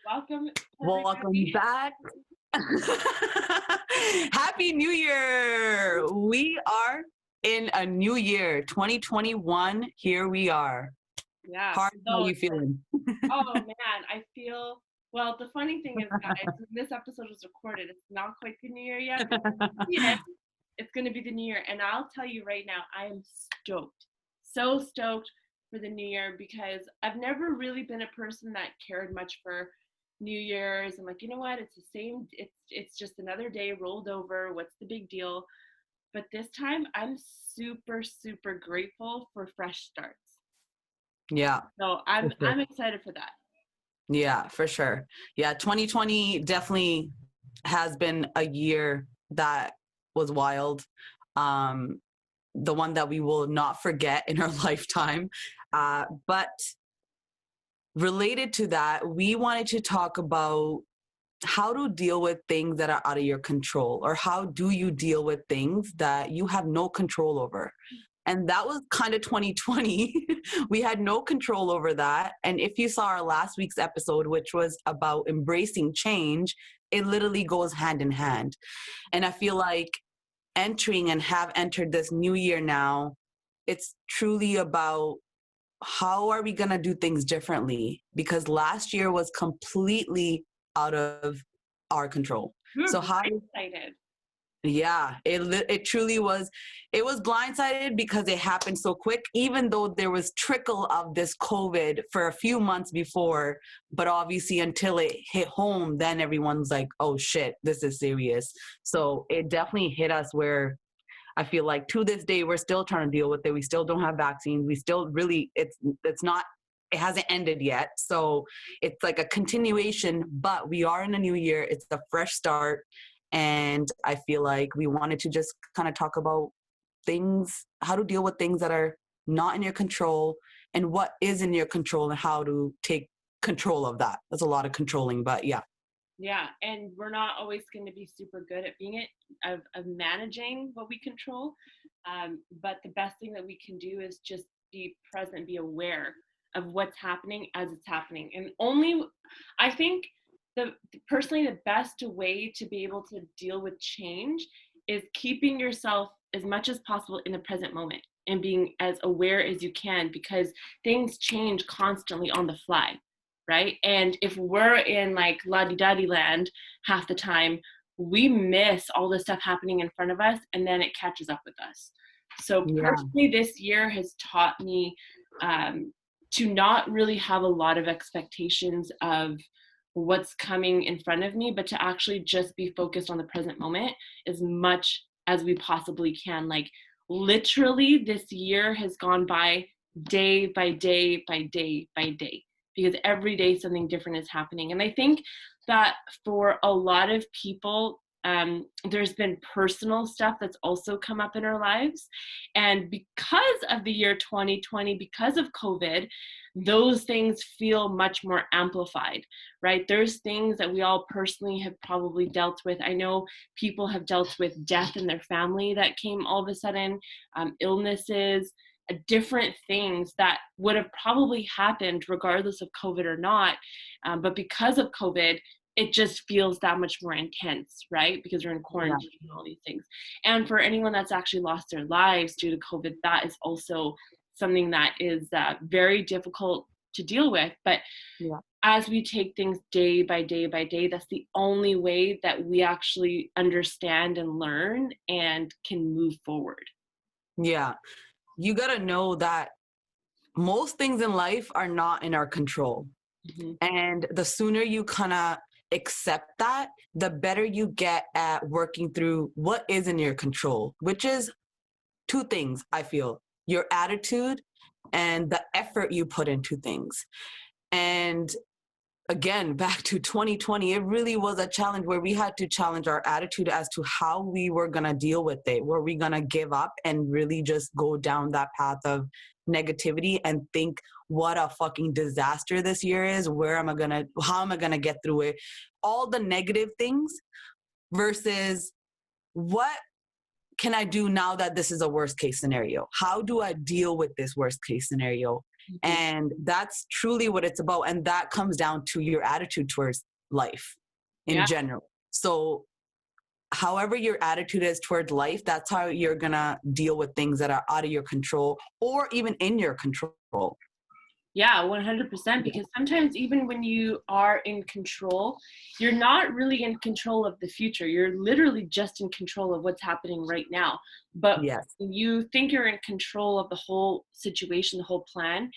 Welcome, Welcome everybody. back. Happy New Year. We are in a new year, 2021. Here we are. Yeah, How for are those. you feeling? Oh man, I feel. Well, the funny thing is, guys, when this episode was recorded, it's not quite the new year yet. But it's going to be the new year, and I'll tell you right now, I am stoked, so stoked for the new year because I've never really been a person that cared much for New Year's. I'm like, you know what? It's the same. It's just another day rolled over. What's the big deal? But this time, I'm super, super grateful for fresh starts. Yeah, So for sure. I'm excited for that. Yeah, for sure. Yeah, 2020 definitely has been a year that was wild. Um, the one that we will not forget in our lifetime. But related to that, we wanted to talk about how to deal with things that are out of your control, or how do you deal with things that you have no control over. And that was kind of 2020. We had no control over that. And if you saw our last week's episode, which was about embracing change, it literally goes hand in hand. And I feel like entering and have entered this new year now, it's truly about how are we going to do things differently, because last year was completely out of our control. We were So how blindsided. yeah, it truly was. It was blindsided because it happened so quick, even though there was trickle of this COVID for a few months before. But obviously, until it hit home, then everyone's like, oh shit, this is serious. So it definitely hit us where I feel like to this day, we're still trying to deal with it. We still don't have vaccines. We still really, it's not, it hasn't ended yet. So it's like a continuation, but we are in a new year. It's a fresh start. And I feel like we wanted to just kind of talk about things, how to deal with things that are not in your control and what is in your control and how to take control of that. That's a lot of controlling, but yeah. Yeah, and we're not always going to be super good at being of managing what we control. But the best thing that we can do is just be present, be aware of what's happening as it's happening. And only, I think, the personally the best way to be able to deal with change is keeping yourself as much as possible in the present moment and being as aware as you can, because things change constantly on the fly, right? And if we're in like la-di-da-di land half the time, we miss all the stuff happening in front of us, and then it catches up with us. So Yeah. personally, this year has taught me to not really have a lot of expectations of what's coming in front of me, but to actually just be focused on the present moment as much as we possibly can. Like literally, this year has gone by day by day by day by day, because every day something different is happening. And I think that for a lot of people, there's been personal stuff that's also come up in our lives. And because of the year 2020, because of COVID, those things feel much more amplified, right? There's things that we all personally have probably dealt with. I know people have dealt with death in their family that came all of a sudden, illnesses, different things that would have probably happened regardless of COVID or not. But because of COVID, it just feels that much more intense, right? Because we're in Yeah. quarantine and all these things. And for anyone that's actually lost their lives due to COVID, that is also something that is very difficult to deal with. But Yeah. as we take things day by day by day, that's the only way that we actually understand and learn and can move forward. Yeah. You got to know that most things in life are not in our control. Mm-hmm. And the sooner you kind of accept that, the better you get at working through what is in your control, which is two things, I feel: your attitude and the effort you put into things. And again, back to 2020, it really was a challenge where we had to challenge our attitude as to how we were going to deal with it. Were we going to give up and really just go down that path of negativity and think what a fucking disaster this year is? How am I going to get through it? All the negative things versus what can I do now that this is a worst case scenario? How do I deal with this worst case scenario? Mhm. And that's truly what it's about. And that comes down to your attitude towards life in Yeah. general. So however your attitude is towards life, that's how you're gonna deal with things that are out of your control or even in your control. Yeah, 100%. Because sometimes, even when you are in control, you're not really in control of the future. You're literally just in control of what's happening right now. But Yes. you think you're in control of the whole situation, the whole plan.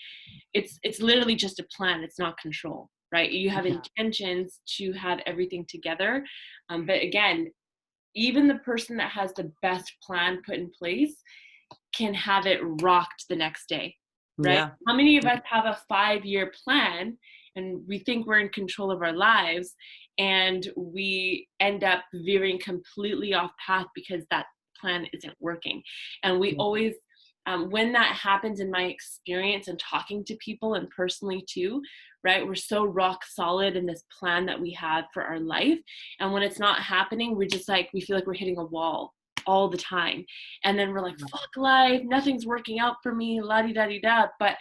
It's literally just a plan. It's not control, right? You have Yeah. intentions to have everything together. But again, even the person that has the best plan put in place can have it rocked the next day, right? Yeah. How many of us have a 5-year plan and we think we're in control of our lives, and we end up veering completely off path because that plan isn't working? And we Yeah. always, when that happens, in my experience and talking to people and personally too, right, we're so rock solid in this plan that we have for our life. And when it's not happening, we're just like, we feel like we're hitting a wall all the time. And then we're like, fuck life, nothing's working out for me, la di da di da. But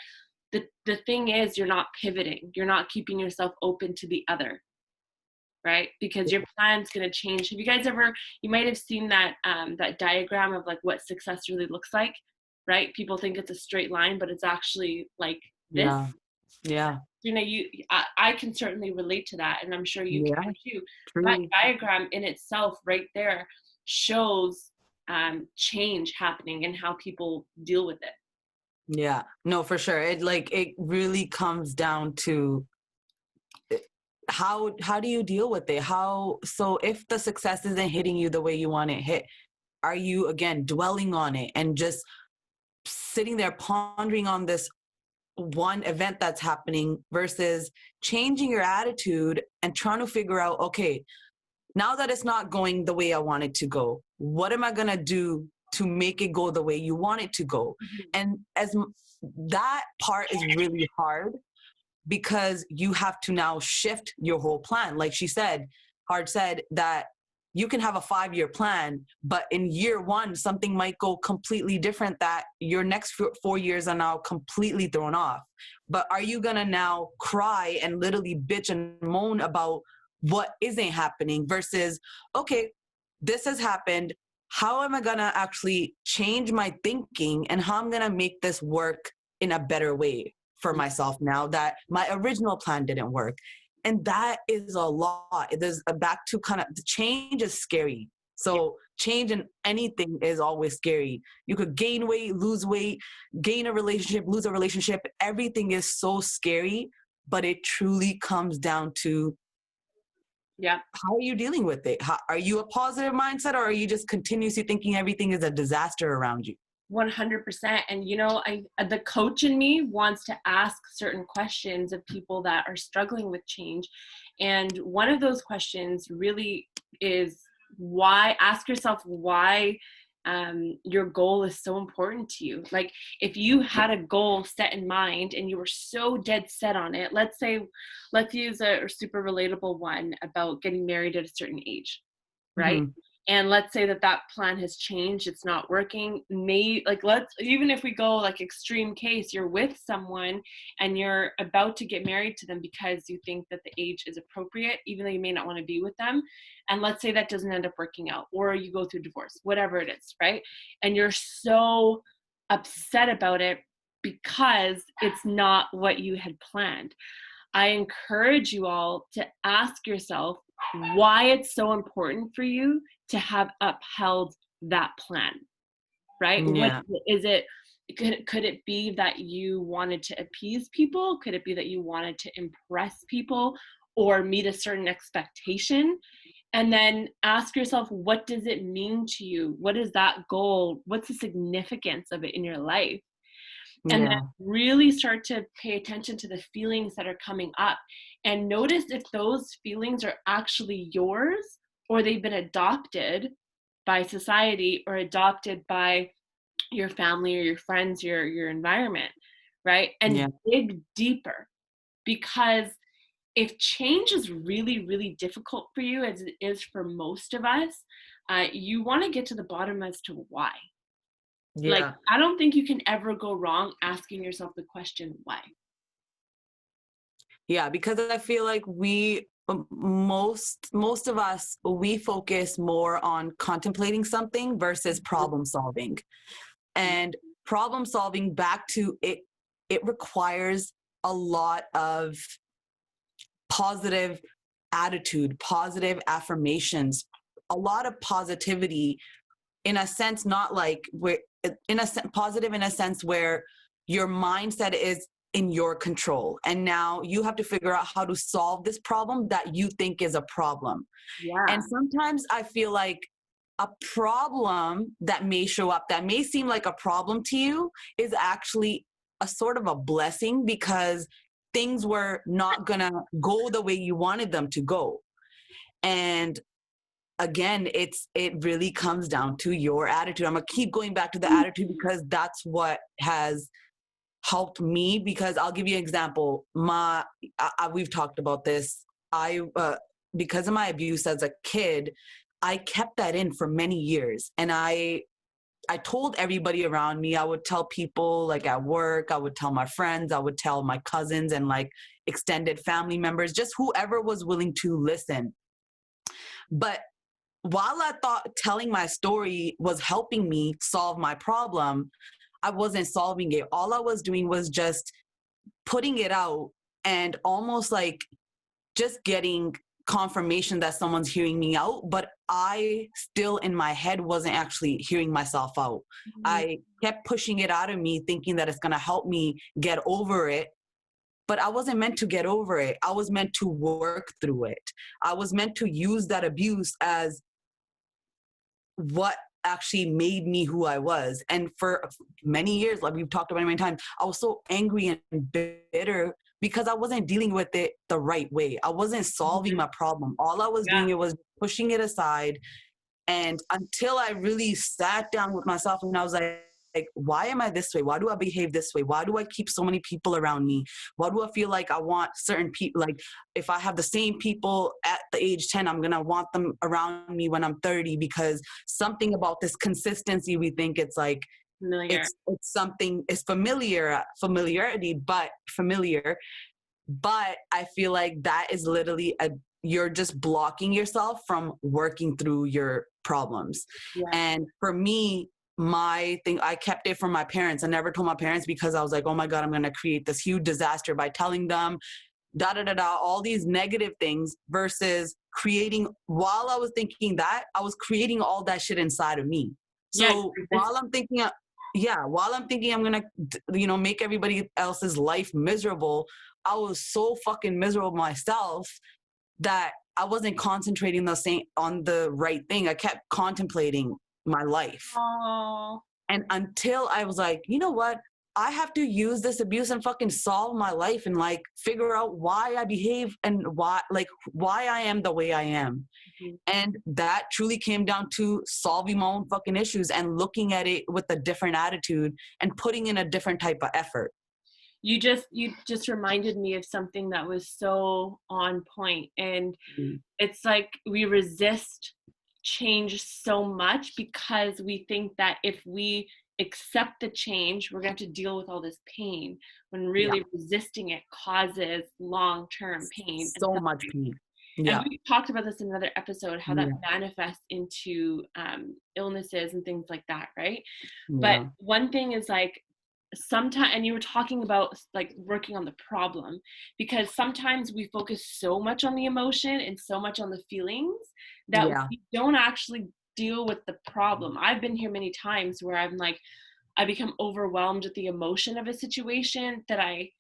the thing is, you're not pivoting. You're not keeping yourself open to the other, right? Because your plan's gonna change. Have you guys ever? You might have seen that that diagram of like what success really looks like, right? People think it's a straight line, but it's actually like this. Yeah. Yeah. You know, I can certainly relate to that, and I'm sure you Yeah. can too. That Truly. diagram in itself right there shows change happening and how people deal with it. Yeah. No, for sure. It really comes down to how do you deal with it? How so if the success isn't hitting you the way you want it hit, are you again dwelling on it and just sitting there pondering on this one event that's happening versus changing your attitude and trying to figure out, okay, now that it's not going the way I want it to go, what am I going to do to make it go the way you want it to go? Mhm. And that part is really hard because you have to now shift your whole plan. Like she said, Hard said that you can have a 5-year plan, but in year one, something might go completely different that your next 4 years are now completely thrown off. But are you going to now cry and literally bitch and moan about what isn't happening versus, okay, this has happened. How am I going to actually change my thinking and how I'm going to make this work in a better way for myself now that my original plan didn't work? And that is a lot. There's a back to kind of the change is scary. Yeah, So change in anything is always scary. You could gain weight, gain a relationship, lose a relationship. Everything is so scary, but it truly comes down to yeah. how are you dealing with it? Are you a positive mindset or are you just continuously thinking everything is a disaster around you? 100%. And you know, the coach in me wants to ask certain questions of people that are struggling with change. And one of those questions really is, why, ask yourself why your goal is so important to you. Like, if you had a goal set in mind and you were so dead set on it, let's use a super relatable one about getting married at a certain age, right? Mm-hmm. And let's say that that plan has changed, it's not working. May like, let's, even if we go like extreme case, you're with someone and you're about to get married to them because you think that the age is appropriate, even though you may not want to be with them. And let's say that doesn't end up working out, or you go through divorce, whatever it is, right? And you're so upset about it because it's not what you had planned. I encourage you all to ask yourself why it's so important for you to have upheld that plan, right? What Yeah. is it? Could it be that you wanted to appease people? Could it be that you wanted to impress people or meet a certain expectation? And then ask yourself, what does it mean to you? What is that goal? What's the significance of it in your life? And then Yeah. really start to pay attention to the feelings that are coming up, and notice if those feelings are actually yours, or they've been adopted by society or adopted by your family or your friends, your environment, right? And Yeah. dig deeper, because if change is really, really difficult for you, as it is for most of us, you want to get to the bottom as to why. Like, Yeah. I don't think you can ever go wrong asking yourself the question, why? Yeah, because I feel like most of us, we focus more on contemplating something versus problem solving. And problem solving, back to it, it requires a lot of positive attitude, positive affirmations, a lot of positivity, in a sense, not like we're in a positive in a sense where your mindset is in your control. And now you have to figure out how to solve this problem that you think is a problem. Yeah. And sometimes I feel like a problem that may show up, that may seem like a problem to you, is actually a sort of a blessing, because things were not gonna go the way you wanted them to go. And again, it really comes down to your attitude. I'm gonna keep going back to the attitude because that's what has helped me. Because I'll give you an example. We've talked about this. I Because of my abuse as a kid, I kept that in for many years, and I told everybody around me. I would tell people, like, at work, I would tell my friends, I would tell my cousins and like extended family members, just whoever was willing to listen. But while I thought telling my story was helping me solve my problem, I wasn't solving it. All I was doing was just putting it out, and almost like just getting confirmation that someone's hearing me out. But I still in my head wasn't actually hearing myself out. Mhm. I kept pushing it out of me, thinking that it's going to help me get over it. But I wasn't meant to get over it. I was meant to work through it. I was meant to use that abuse as what actually made me who I was. And for many years, like we've talked about many times, I was so angry and bitter because I wasn't dealing with it the right way. I wasn't solving Mhm. my problem. All I was Yeah. doing, it was pushing it aside. And until I really sat down with myself and I was like, why am I this way? Why do I behave this way? Why do I keep so many people around me? Why do I feel like I want certain people? Like, if I have the same people at the age 10, I'm going to want them around me when I'm 30, because something about this consistency, we think it's like, Familiar. it's something, it's familiarity, but familiar. But I feel like that is literally you're just blocking yourself from working through your problems. Yeah. And for me, my thing, I kept it from my parents. I never told my parents because I was like, oh my God, I'm going to create this huge disaster by telling them da da da da, all these negative things, versus creating, while I was thinking that, I was creating all that shit inside of me. Yeah. So You're while I'm thinking, yeah, while I'm thinking I'm gonna, make everybody else's life miserable, I was so fucking miserable myself that I wasn't concentrating on the right thing. I kept contemplating my life. Oh. And until I was like, you know what? I have to use this abuse and fucking solve my life and like figure out why I behave and why I am the way I am. Mhm. And that truly came down to solving my own fucking issues and looking at it with a different attitude and putting in a different type of effort. You just reminded me of something that was so on point. And it's like we resist change so much because we think that if we accept the change, we're going to have to deal with all this pain, when Yeah. really resisting it causes long-term pain and So much suffering. pain. And Yeah. we talked about this in another episode, how that Yeah. manifests into illnesses and things like that, right? But Yeah. one thing is like, sometimes, and you were talking about like working on the problem, because sometimes we focus so much on the emotion and so much on the feelings that Yeah. we don't actually deal with the problem. I've been here many times where I'm like, I become overwhelmed with the emotion of a situation that I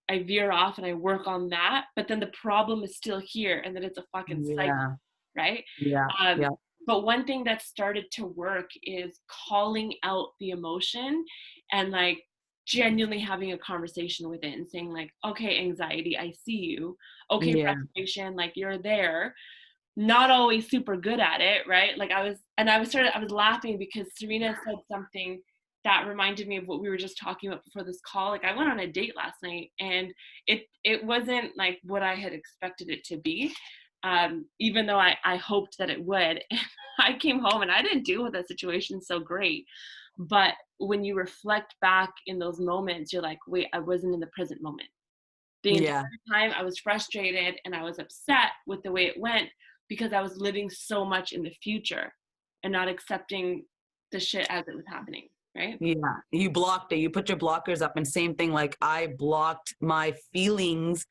veer off and I work on that, but then the problem is still here, and then it's a fucking cycle, Yeah. right? Yeah. Um, Yeah. but one thing that started to work is calling out the emotion and like genuinely having a conversation with it and saying like, okay, anxiety, I see you. Okay, Yeah. frustration, like you're there. Not always super good at it, right? Like I was laughing because Serena said something that reminded me of what we were just talking about before this call. Like I went on a date last night and it wasn't like what I had expected it to be. Even though I hoped that it would. I came home and I didn't deal with that situation so great. But when you reflect back in those moments, you're like, wait, I wasn't in the present moment. The entire Yeah. time I was frustrated and I was upset with the way it went because I was living so much in the future and not accepting the shit as it was happening, right? Yeah. You blocked it. You put your blockers up, and same thing, like I blocked my feelings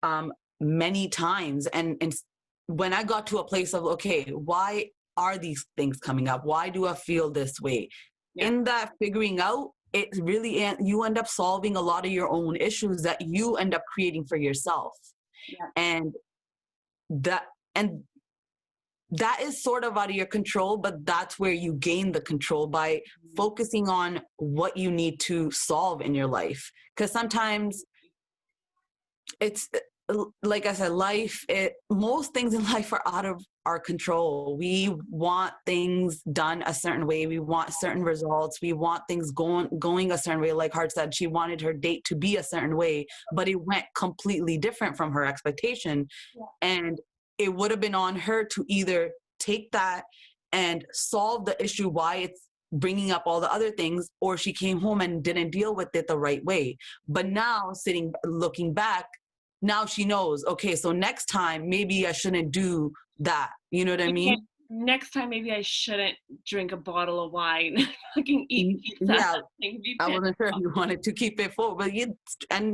um many times. And when I got to a place of, okay, why are these things coming up? Why do I feel this way? Yeah. In that figuring out, it really, you end up solving a lot of your own issues that you end up creating for yourself. Yeah. And that and that is sort of out of your control, but that's where you gain the control, by focusing on what you need to solve in your life. Because sometimes it's like I said, most things in life are out of our control. We want things done a certain way. We want certain results. We want things going a certain way. Like Hart said, she wanted her date to be a certain way, but it went completely different from her expectation. Yeah. And it would have been on her to either take that and solve the issue why it's bringing up all the other things, or she came home and didn't deal with it the right way. But now, looking back, now she knows, okay, so next time maybe I shouldn't do that. You know what I Okay, mean? next time maybe I shouldn't drink a bottle of wine, fucking eat pizza. Yeah, Like, be I pissed wasn't sure if off. you wanted to keep it full, but you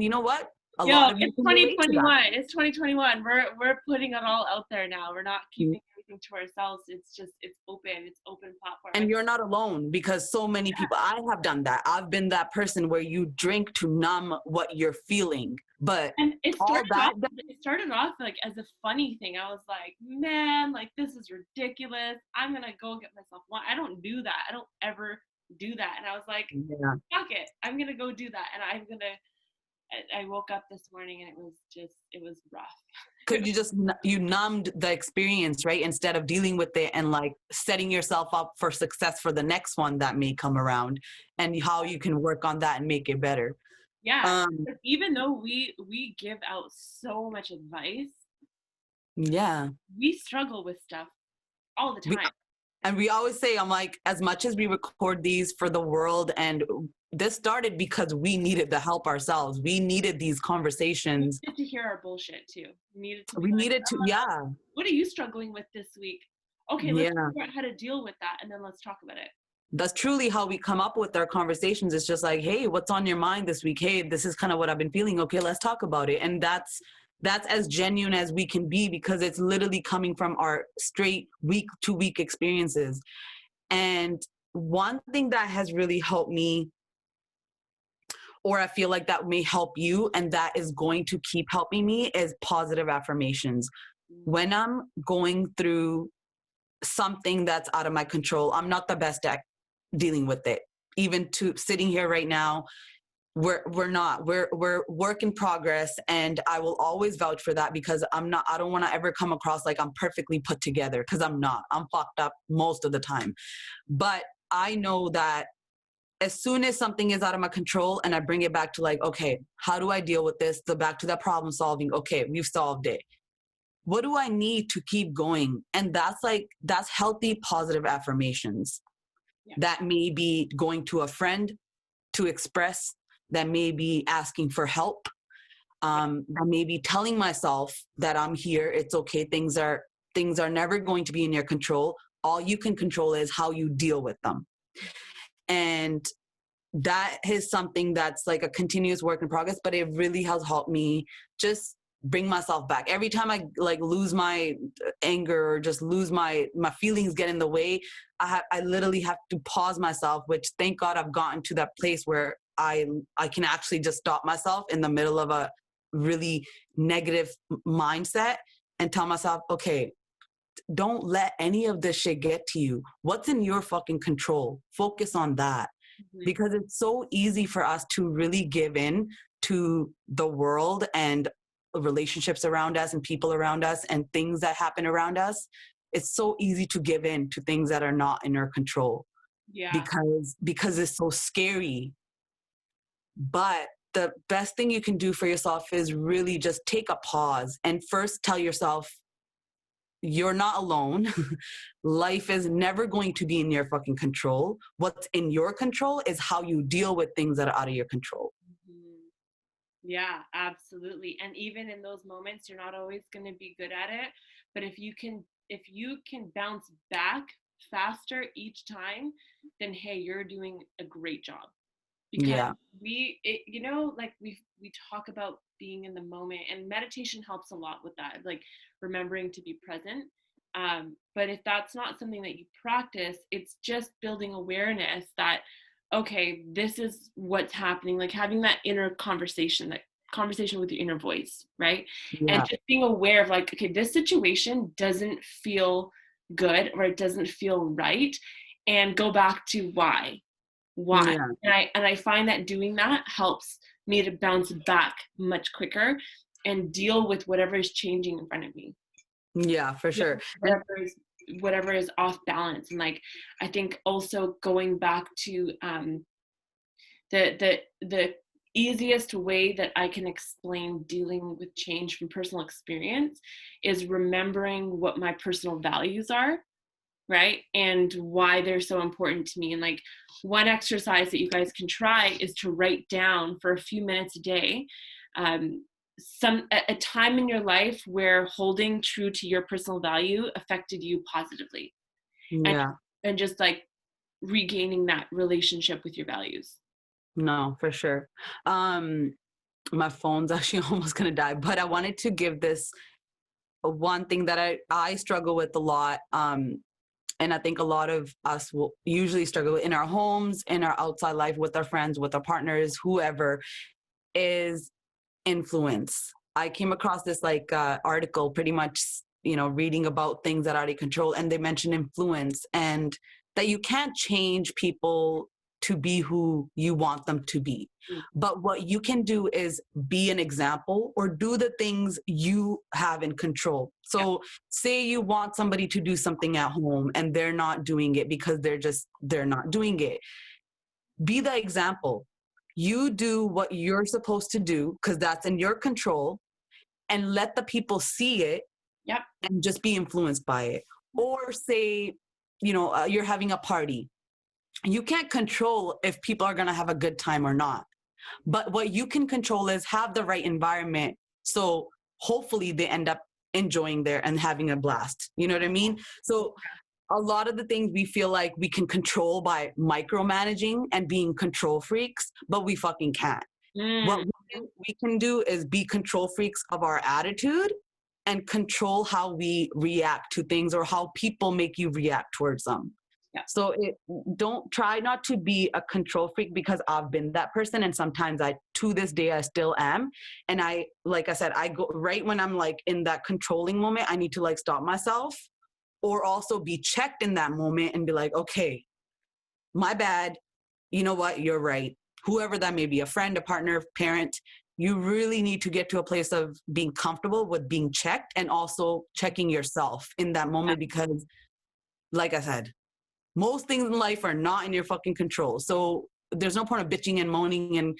know what? A Yo, lot of you it's can relate to that. 2021. It's 2021. We're putting it all out there now. We're not keeping everything to ourselves. It's just it's open. It's open platform. And you're not alone, because so many people, I have done that. I've been that person where you drink to numb what you're feeling. But And all that, it started off like as a funny thing. I was like, man, like this is ridiculous. I'm gonna go get myself one. I don't do that. I don't ever do that. And I was like, yeah. fuck it. I'm gonna go do that. And I woke up this morning and it was rough. Because you numbed the experience, right? Instead of dealing with it and like setting yourself up for success for the next one that may come around, and how you can work on that and make it better. Yeah. Um, Even though we give out so much advice, yeah. we struggle with stuff all the We, time. and we always say, I'm like, as much as we record these for the world, and this started because we needed the help ourselves. We needed these We conversations. needed to hear our bullshit too. We needed to be We like, needed to, yeah, what are you struggling with this week? Okay, let's yeah. figure out how to deal with that and then let's talk about it. That's truly how we come up with our conversations. It's just like, hey, what's on your mind this week? Hey, this is kind of what I've been feeling. Okay, let's talk about it. And that's as genuine as we can be, because it's literally coming from our straight week to week experiences. And one thing that has really helped me, or I feel like that may help you, and that is going to keep helping me, is positive affirmations. When I'm going through something that's out of my control, I'm not the best at dealing with it. Even to sitting here right now, we're work in progress, and I will always vouch for that, because I don't want to ever come across like I'm perfectly put together, because I'm not. I'm fucked up most of the time. But I know that as soon as something is out of my control and I bring it back to like, okay, how do I deal with this? Back to that problem solving. Okay, we've solved it. What do I need to keep going? And that's healthy, positive affirmations. Yeah. That may be going to a friend to express, that may be asking for help, that may be telling myself that I'm here, it's okay, things are never going to be in your control. All you can control is how you deal with them. And that is something that's like a continuous work in progress, but it really has helped me just bring myself back. Every time I like lose my anger, or just lose my feelings get in the way, I literally have to pause myself, which thank God I've gotten to that place where I can actually just stop myself in the middle of a really negative mindset and tell myself, okay, don't let any of this shit get to you. What's in your fucking control? Focus on that. Mm-hmm. Because it's so easy for us to really give in to the world and relationships around us and people around us and things that happen around us. It's so easy to give in to things that are not in our control, Yeah. because it's so scary. But the best thing you can do for yourself is really just take a pause and first tell yourself, you're not alone. Life is never going to be in your fucking control. What's in your control is how you deal with things that are out of your control. Mhm. Yeah, absolutely. And even in those moments, you're not always going to be good at it, but if you can bounce back faster each time, then hey, you're doing a great job. Because Yeah. like we talk about being in the moment, and meditation helps a lot with that, like remembering to be present. But if that's not something that you practice, it's just building awareness that okay, this is what's happening, like having that inner conversation, that conversation with your inner voice, right? And Yeah. just being aware of like, okay, this situation doesn't feel good, or it doesn't feel right, and go back to why. Yeah. And I find that doing that helps me to bounce back much quicker and deal with whatever is changing in front of me, Yeah, for sure. And whatever is off balance. And like I think also going back to the easiest way that I can explain dealing with change from personal experience is remembering what my personal values are, right? And why they're so important to me. And like one exercise that you guys can try is to write down for a few minutes a day a time in your life where holding true to your personal value affected you positively, and yeah, and just like regaining that relationship with your values. no, for sure. Um, my phone's actually almost gonna die, but I wanted to give this one thing that I struggle with a lot. And I think a lot of us will usually struggle in our homes, in our outside life, with our friends, with our partners, whoever, is influence. I came across this like article, pretty much, reading about things that are out of control, and they mention influence, and that you can't change people to be who you want them to be. Mm. But what you can do is be an example, or do the things you have in control. Yeah. So say you want somebody to do something at home and they're not doing it because they're not doing it. Be the example. You do what you're supposed to do because that's in your control, and let the people see it Yep. and just be influenced by it. Or say, you're having a party. You can't control if people are going to have a good time or not. But what you can control is have the right environment. So hopefully they end up enjoying there and having a blast. You know what I mean? So a lot of the things we feel like we can control by micromanaging and being control freaks, but we fucking can't. What Mm. we can do is be control freaks of our attitude and control how we react to things, or how people make you react towards them. Yeah. So don't try not to be a control freak, because I've been that person, and sometimes to this day I still am. And like I said, I go right when I'm like in that controlling moment, I need to like stop myself, or also be checked in that moment and be like, okay, my bad. You know what? You're right. Whoever that may be, a friend, a partner, parent, you really need to get to a place of being comfortable with being checked, and also checking yourself in that moment, because like I said, most things in life are not in your fucking control. So there's no point of bitching and moaning and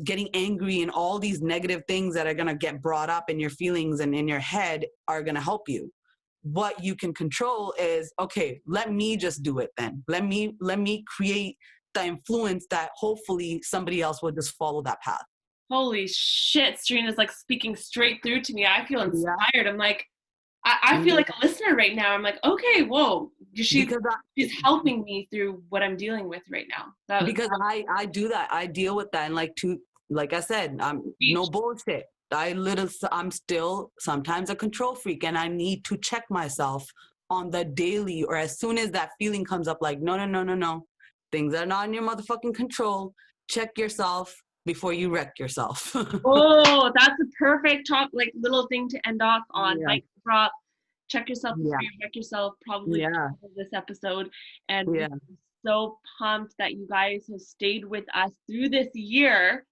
getting angry, and all these negative things that are going to get brought up in your feelings and in your head are going to help you. What you can control is, okay, let me just do it then. Let me create the influence that hopefully somebody else will just follow that path. Holy shit, Serena's like speaking straight through to me. I feel Yeah. inspired. I'm like, I feel like a listener right now. I'm like, okay, whoa, she's Because she's helping me through what I'm dealing with right now. That was because I do that. I deal with that, and like I said, I'm no speech. bullshit. I'm still sometimes a control freak, and I need to check myself on the daily, or as soon as that feeling comes up, like, no, no, no, no, no, things are not in your motherfucking control. Check yourself before you wreck yourself. Oh, that's a perfect top like little thing to end off on. Yeah, Mic drop. Check yourself before yeah, you wreck yourself. Probably the yeah, title of this episode. And yeah, we're so pumped that you guys have stayed with us through this year.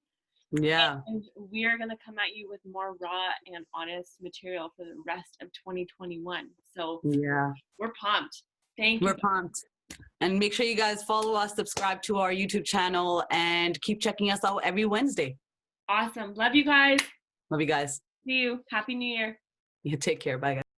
yeah, And we are going to come at you with more raw and honest material for the rest of 2021. So yeah. we're pumped. Thank you. We're pumped. And make sure you guys follow us, subscribe to our YouTube channel, and keep checking us out every Wednesday. Awesome. Love you guys. Love you guys. See you. Happy New Year. You take care. Bye, guys.